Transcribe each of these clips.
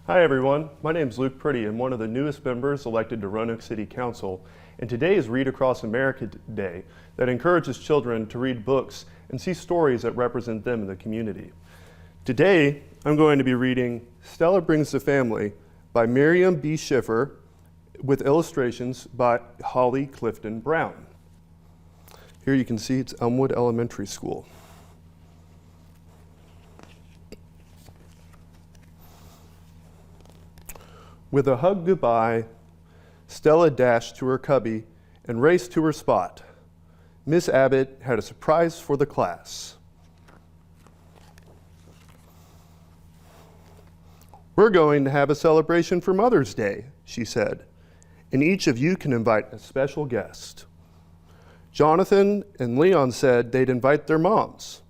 Hi everyone, my name is Luke Priddy. I'm one of the newest members elected to Roanoke City Council, and today is Read Across America Day that encourages children to read books and see stories that represent them in the community. Today, I'm going to be reading Stella Brings the Family by Miriam B. Schiffer with illustrations by Holly Clifton-Brown. Here you can see it's Elmwood Elementary School. With a hug goodbye, Stella dashed to her cubby and raced to her spot. Miss Abbott had a surprise for the class. "We're going to have a celebration for Mother's Day," she said, "and each of you can invite a special guest." Jonathan and Leon said they'd invite their moms.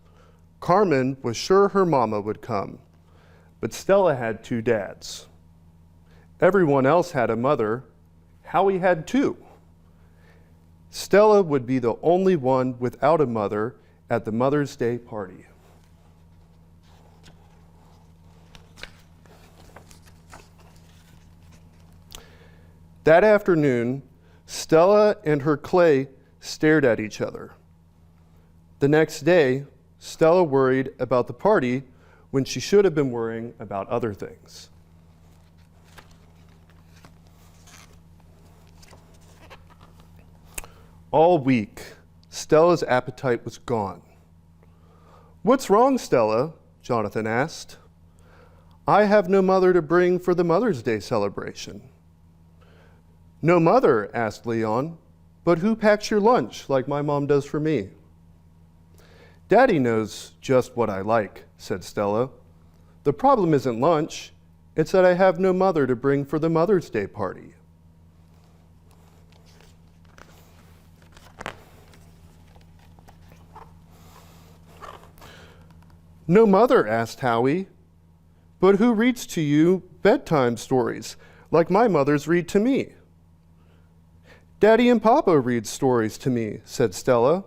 Carmen was sure her mama would come, but Stella had two dads. Everyone else had a mother. Howie had two. Stella would be the only one without a mother at the Mother's Day party. That afternoon, Stella and her clay stared at each other. The next day, Stella worried about the party when she should have been worrying about other things. All week, Stella's appetite was gone. "What's wrong, Stella?" Jonathan asked. "I have no mother to bring for the Mother's Day celebration." "No mother?" asked Leon. "But who packs your lunch like my mom does for me?" "Daddy knows just what I like," said Stella. "The problem isn't lunch. It's that I have no mother to bring for the Mother's Day party." "No mother?" asked Howie. "But who reads to you bedtime stories like my mothers read to me?" "Daddy and Papa read stories to me," said Stella.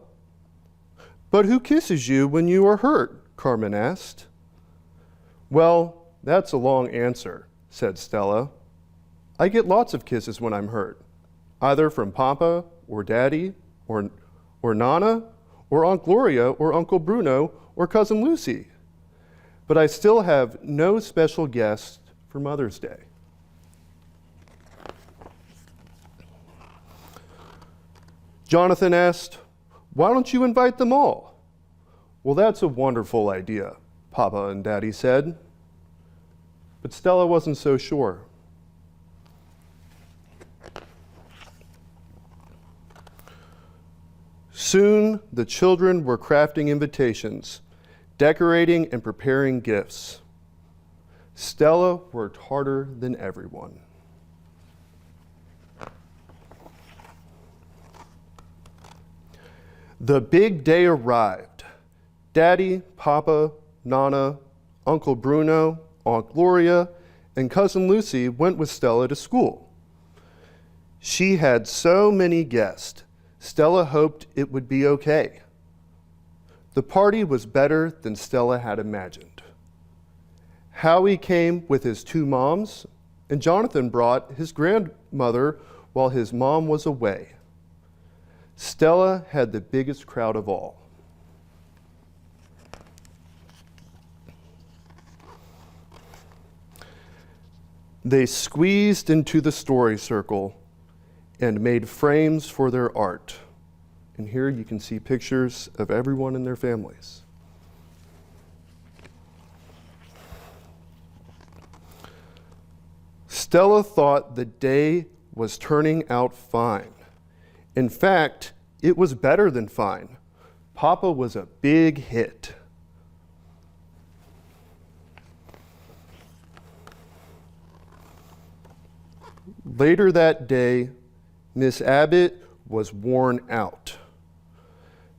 "But who kisses you when you are hurt?" Carmen asked. "Well, that's a long answer," said Stella. "I get lots of kisses when I'm hurt, either from Papa or Daddy or Nana or Aunt Gloria or Uncle Bruno or Cousin Lucy. But I still have no special guest for Mother's Day." Jonathan asked, "Why don't you invite them all?" "Well, that's a wonderful idea," Papa and Daddy said. But Stella wasn't so sure. Soon, the children were crafting invitations, decorating and preparing gifts. Stella worked harder than everyone. The big day arrived. Daddy, Papa, Nana, Uncle Bruno, Aunt Gloria, and Cousin Lucy went with Stella to school. She had so many guests, Stella hoped it would be okay. The party was better than Stella had imagined. Howie came with his two moms, and Jonathan brought his grandmother while his mom was away. Stella had the biggest crowd of all. They squeezed into the story circle and made frames for their art. And here you can see pictures of everyone and their families. Stella thought the day was turning out fine. In fact, it was better than fine. Papa was a big hit. Later that day, Miss Abbott was worn out.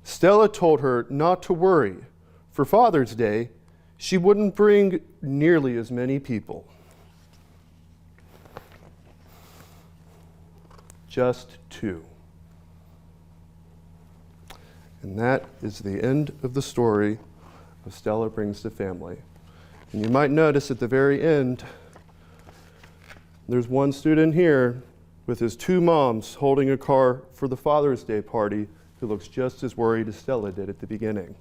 Stella told her not to worry. For Father's Day, she wouldn't bring nearly as many people. Just two. And that is the end of the story of Stella Brings the Family. And you might notice at the very end, There's one student here with his two moms holding a car for the Father's Day party who looks just as worried as Stella did at the beginning.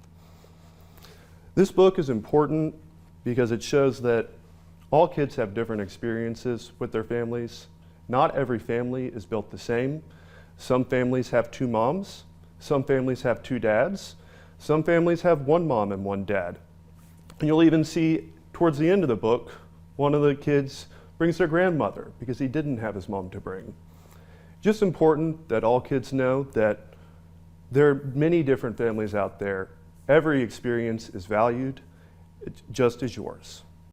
This book is important because it shows that all kids have different experiences with their families. Not every family is built the same. Some families have two moms. Some families have two dads. Some families have one mom and one dad. And you'll even see towards the end of the book, one of the kids brings their grandmother because he didn't have his mom to bring. Just important that all kids know that there are many different families out there. Every experience is valued, just as yours.